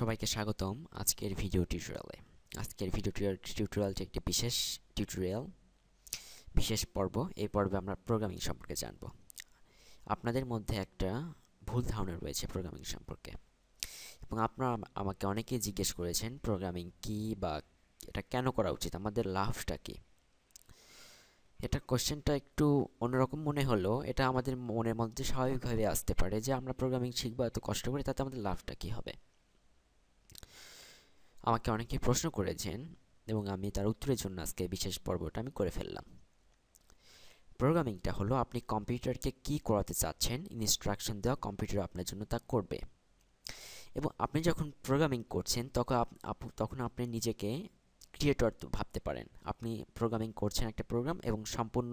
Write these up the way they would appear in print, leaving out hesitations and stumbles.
সবাইকে স্বাগতম আজকের ভিডিও টিউটোরিয়ালে। আজকের ভিডিও টিউটোরিয়ালটি একটি বিশেষ পর্ব। এই পর্বে আমরা প্রোগ্রামিং সম্পর্কে জানব। আপনাদের মধ্যে একটা ভুল ধারণা রয়েছে প্রোগ্রামিং সম্পর্কে, এবং আপনারা আমাকে অনেকেই জিজ্ঞেস করেছেন প্রোগ্রামিং কি বা এটা কেন করা উচিত, আমাদের লাভটা কি। এটা কোশ্চেনটা একটু অন্যরকম মনে হলো। এটা আমাদের মনের মধ্যে স্বাভাবিকভাবে আসতে পারে যে আমরা প্রোগ্রামিং শিখবো, এত কষ্ট করে, তাতে আমাদের লাভটা কি হবে। আমাকে অনেকেই প্রশ্ন করেছেন এবং আমি তার উত্তরের জন্য আজকে বিশেষ পর্বটা আমি করে ফেললাম। প্রোগ্রামিংটা হলো আপনি কম্পিউটারকে কি করাতে চাচ্ছেন, ইনস্ট্রাকশন দেওয়া কম্পিউটার আপনার জন্য তা করবে। এবং আপনি যখন প্রোগ্রামিং করছেন তখন আপনি নিজেকে ক্রিয়েটর ভাবতে পারেন। আপনি প্রোগ্রামিং করছেন একটা প্রোগ্রাম এবং সম্পূর্ণ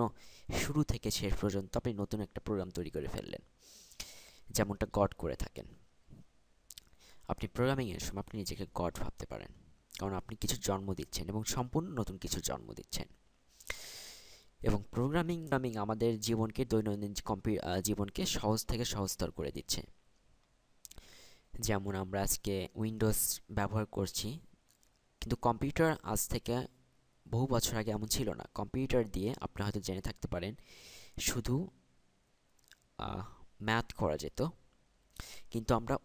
শুরু থেকে শেষ পর্যন্ত আপনি নতুন একটা প্রোগ্রাম তৈরি করে ফেললেন, যেমনটা গড করে থাকেন। আপনি প্রোগ্রামিংয়ের সময় আপনি নিজেকে গড ভাবতে পারেন, কারণ আপনি কিছু জন্ম দিচ্ছেন এবং সম্পূর্ণ নতুন কিছু জন্ম দিচ্ছেন। এবং প্রোগ্রামিং আমাদের জীবনকে, দৈনন্দিন জীবনকে সহজ থেকে সহজতর করে দিচ্ছে। যেমন আমরা আজকে উইন্ডোজ ব্যবহার করছি, কিন্তু কম্পিউটার আজ থেকে বহু বছর আগে এমন ছিল না। কম্পিউটার দিয়ে আপনি হয়তো জেনে থাকতে পারেন শুধু ম্যাথ করা যেত, কিন্তু আমরা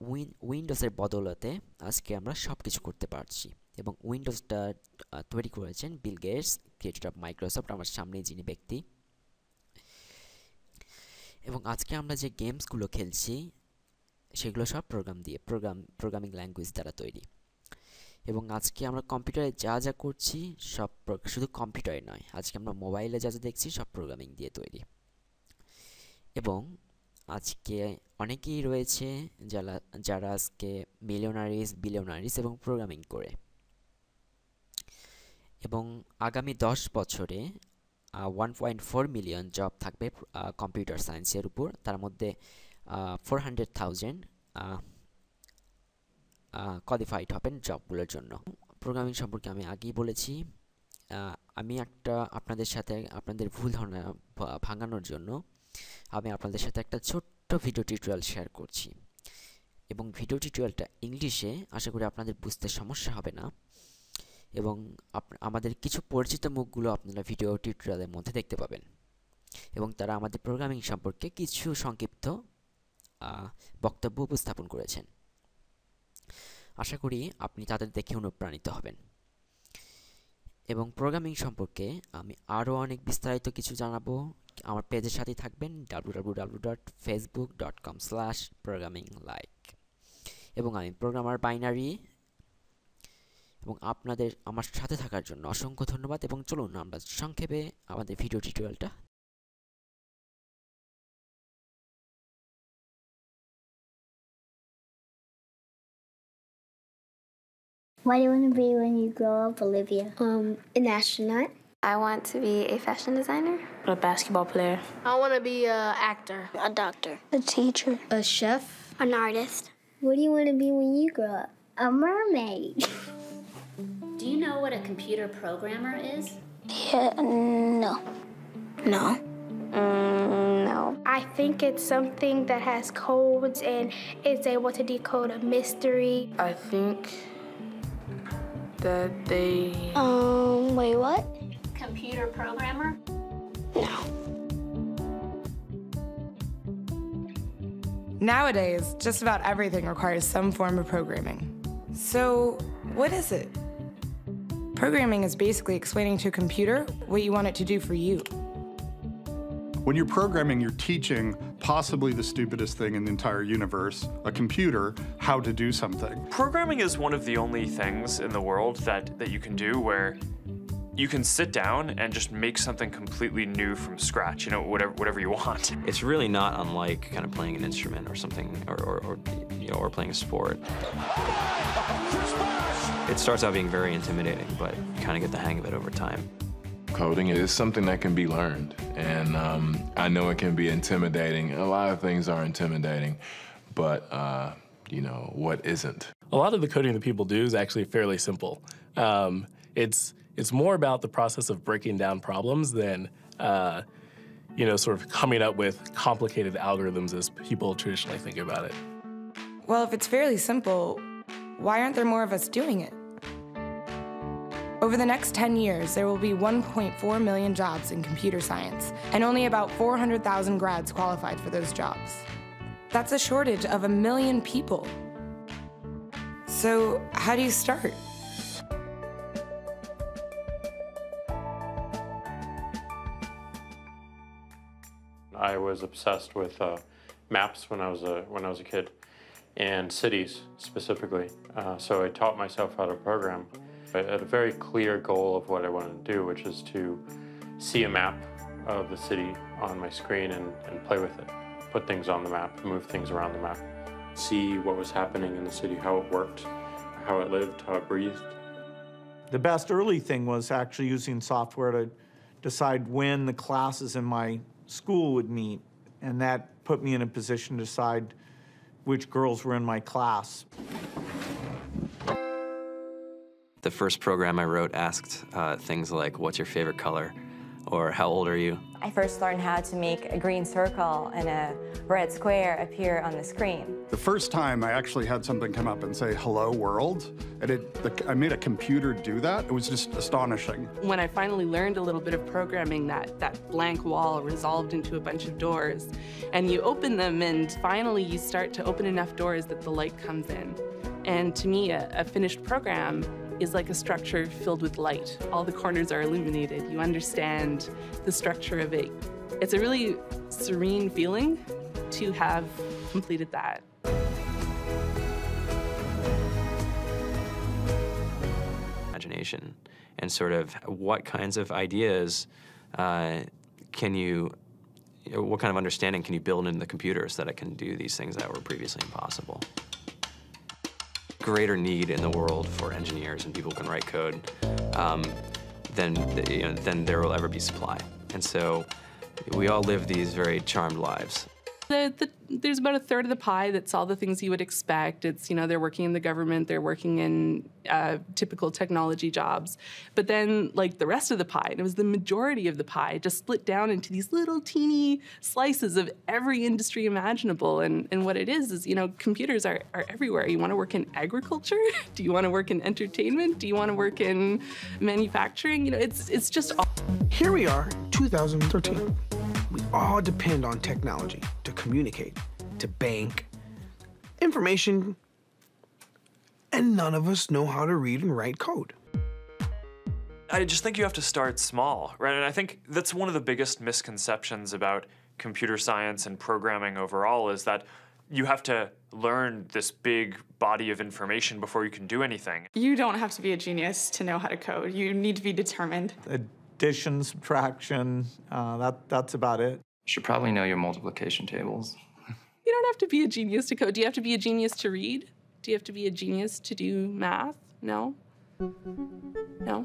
উইন্ডোজের বদলতে আজকে আমরা সব কিছু করতে পারছি। এবং উইন্ডোজটা তৈরি করেছেন Bill Gates, creator of Microsoft, আমার সামনে যিনি ব্যক্তি। এবং আজকে আমরা যে গেমসগুলো খেলছি সেগুলো সব প্রোগ্রামিং ল্যাঙ্গুয়েজ দ্বারা তৈরি। এবং আজকে আমরা কম্পিউটারে যা যা করছি সব শুধু কম্পিউটারে নয়, আজকে আমরা মোবাইলে যা যা দেখছি সব প্রোগ্রামিং দিয়ে তৈরি। এবং আজকে অনেকেই রয়েছে যারা আজকে বিলিয়নারিস এবং প্রোগ্রামিং করে। এবং আগামী 10 বছরে 1.4 মিলিয়ন জব থাকবে কম্পিউটার সায়েন্সের উপর। তার মধ্যে 400,000 কোয়ালিফাইড হবেন জবগুলোর জন্য। প্রোগ্রামিং সম্পর্কে আমি আগেই বলেছি। আমি আপনাদের সাথে আপনাদের ভুল ধারণা ভাঙানোর জন্য আমি আপনাদের সাথে একটা ছোট্ট ভিডিও টিউটোরিয়াল শেয়ার করছি। এবং ভিডিও টিউটোরিয়ালটা ইংলিশে, আশা করি আপনাদের বুঝতে সমস্যা হবে না। এবং আমাদের কিছু পরিচিত মুখগুলো আপনারা ভিডিও টিউটোরিয়ালের মধ্যে দেখতে পাবেন, এবং তারা আমাদের প্রোগ্রামিং সম্পর্কে কিছু সংক্ষিপ্ত বক্তব্য উপস্থাপন করেছেন। আশা করি আপনি তাদের দেখে অনুপ্রাণিত হবেন। এবং প্রোগ্রামিং সম্পর্কে আমি আরও অনেক বিস্তারিত কিছু জানাবো। আমার পেজের সাথেই থাকবেন, www.facebook.com/programminglike। এবং আমি প্রোগ্রামার বাইনারি। এবং আপনাদের আমার সাথে থাকার জন্য অসংখ্য ধন্যবাদ। এবং চলুন আমরা সংক্ষেপে আমাদের video টিউটোরিয়ালটা। What do you want to be when you grow up, Olivia? An astronaut. I want to be a fashion designer. A basketball player. I want to be an actor. A doctor. A teacher. A chef. An artist. What do you want to be when you grow up? A mermaid. Do you know what a computer programmer is? Yeah, no. No. No. I think it's something that has codes and is able to decode a mystery. I think that they... Wait, what? Computer programmer? No. Nowadays, just about everything requires some form of programming. So, what is it? Programming is basically explaining to a computer what you want it to do for you. When you're programming, you're teaching possibly the stupidest thing in the entire universe, a computer, how to do something. Programming is one of the only things in the world that you can do where you can sit down and just make something completely new from scratch, you know, whatever you want. It's really not unlike kind of playing an instrument or something, or playing a sport. It starts out being very intimidating, but you kind of get the hang of it over time. Coding is something that can be learned, and I know it can be intimidating. A lot of things are intimidating, but what isn't? A lot of the coding that people do is actually fairly simple. It's more about the process of breaking down problems than sort of coming up with complicated algorithms as people traditionally think about it. Well, if it's fairly simple, Why aren't there more of us doing it? Over the next 10 years, there will be 1.4 million jobs in computer science, and only about 400,000 grads qualified for those jobs. That's a shortage of 1 million people. So, how do you start? I was obsessed with maps when I was a kid, and cities specifically. So I taught myself how to program. I had a very clear goal of what I wanted to do, which is to see a map of the city on my screen and play with it. Put things on the map, move things around the map. See what was happening in the city, how it worked, how it lived, how it breathed. The best early thing was actually using software to decide when the classes in my school would meet, and that put me in a position to decide which girls were in my class. The first program I wrote asked things like, what's your favorite color? Or how old are you? I first learned how to make a green circle and a red square appear on the screen. The first time I actually had something come up and say, hello world, and I made a computer do that. It was just astonishing. When I finally learned a little bit of programming, that blank wall resolved into a bunch of doors, and you open them, and finally you start to open enough doors that the light comes in. And to me, a finished program is like a structure filled with light. All the corners are illuminated. You understand the structure of it. It's a really serene feeling to have completed that. Imagination and sort of what kinds of ideas what kind of understanding can you build into the computer so that it can do these things that were previously impossible. Greater need in the world for engineers and people who can write code than there will ever be supply. And so we all live these very charmed lives. There's about a third of the pie that's all the things you would expect. It's, they're working in the government, they're working in typical technology jobs. But then, like, the rest of the pie, and it was the majority of the pie, just split down into these little teeny slices of every industry imaginable. And what it is, computers are everywhere. You want to work in agriculture? Do you want to work in entertainment? Do you want to work in manufacturing? It's just all. Here we are, 2013. We all depend on technology to communicate, to bank, information, and none of us know how to read and write code. I just think you have to start small, right? And I think that's one of the biggest misconceptions about computer science and programming overall is that you have to learn this big body of information before you can do anything. You don't have to be a genius to know how to code. You need to be determined. Addition, subtraction, that's about it. You should probably know your multiplication tables. You don't have to be a genius to code. Do you have to be a genius to read? Do you have to be a genius to do math? No? No?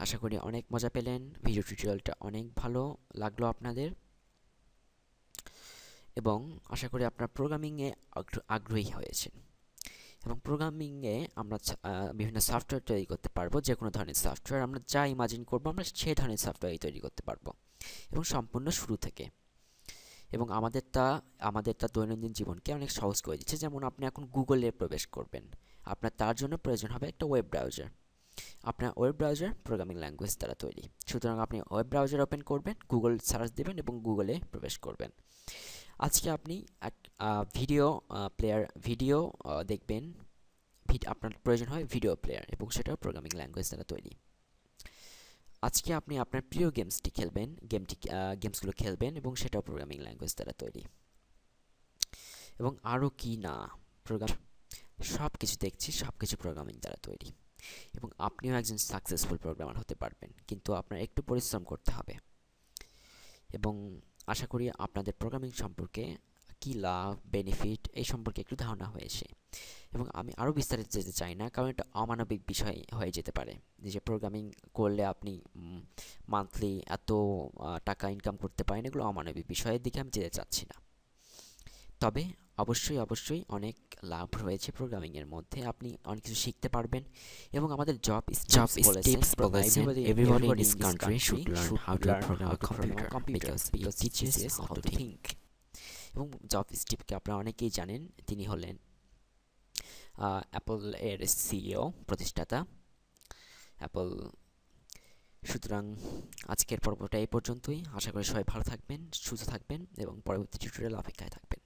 আশা করি অনেক মজা পেলেন video টিউটোরিয়ালটা অনেক ভালো লাগলো আপনাদের এবং আশা করি আপনারা প্রোগ্রামিংয়ে আগ্রহী হয়েছেন এবং প্রোগ্রামিংয়ে আমরা বিভিন্ন সফটওয়্যার তৈরি করতে পারবো যে কোনো ধরনের সফটওয়্যার আমরা যা ইমাজিন করব আমরা সেই ধরনের সফটওয়্যার তৈরি করতে পারবো এবং সম্পূর্ণ শুরু থেকে এবং আমাদেরটা দৈনন্দিন জীবনকে অনেক সহজ করে দিচ্ছে যেমন আপনি এখন গুগলে প্রবেশ করবেন আপনার তার জন্য প্রয়োজন হবে একটা ওয়েব ব্রাউজার আপনার ওয়েব ব্রাউজার প্রোগ্রামিং ল্যাঙ্গুয়েজ দ্বারা তৈরি সুতরাং আপনি ওয়েব ব্রাউজার ওপেন করবেন গুগল সার্চ দেবেন এবং গুগলে প্রবেশ করবেন আজকে আপনি ভিডিও দেখবেন আপনার প্রয়োজন হয় ভিডিও প্লেয়ার এবং সেটাও প্রোগ্রামিং ল্যাঙ্গুয়েজ দ্বারা তৈরি আজকে আপনি আপনার প্রিয় গেমসটি খেলবেন গেমসগুলো খেলবেন এবং সেটাও প্রোগ্রামিং ল্যাঙ্গুয়েজ দ্বারা তৈরি এবং আরও কি না সব কিছু দেখছি সব কিছু প্রোগ্রামিং দ্বারা তৈরি এবং আপনিও একজন সাকসেসফুল প্রোগ্রামার হতে পারবেন কিন্তু আপনার একটু পরিশ্রম করতে হবে এবং আশা করি আপনাদের প্রোগ্রামিং সম্পর্কে কি লাভ বেনিফিট এই সম্পর্কে একটু ধারণা হয়েছে এবং আমি আরও বিস্তারিত যেতে চাই না কারণ এটা অমানবিক বিষয় হয়ে যেতে পারে যে প্রোগ্রামিং করলে আপনি মান্থলি এত টাকা ইনকাম করতে পারেন এগুলো অমানবিক বিষয়ের দিকে আমি যেতে চাচ্ছি না তবে অবশ্যই অনেক লাভ রয়েছে প্রোগ্রামিং এর মধ্যে আপনি অনেক কিছু শিখতে পারবেন এবং আমাদের জব টিপস বলেছেন everybody in this country should learn how to program a computer because it teaches us how to think এবং জব স্টিভকে আপনারা অনেকেই জানেন তিনি হলেন অ্যাপল এর সিইও, প্রতিষ্ঠাতা অ্যাপল। সুতরাং আজকের পর্বটা এই পর্যন্তই। আশা করি সবাই ভালো থাকবেন, সুস্থ থাকবেন এবং পরবর্তী টিউটোরিয়াল অপেক্ষায় থাকবেন।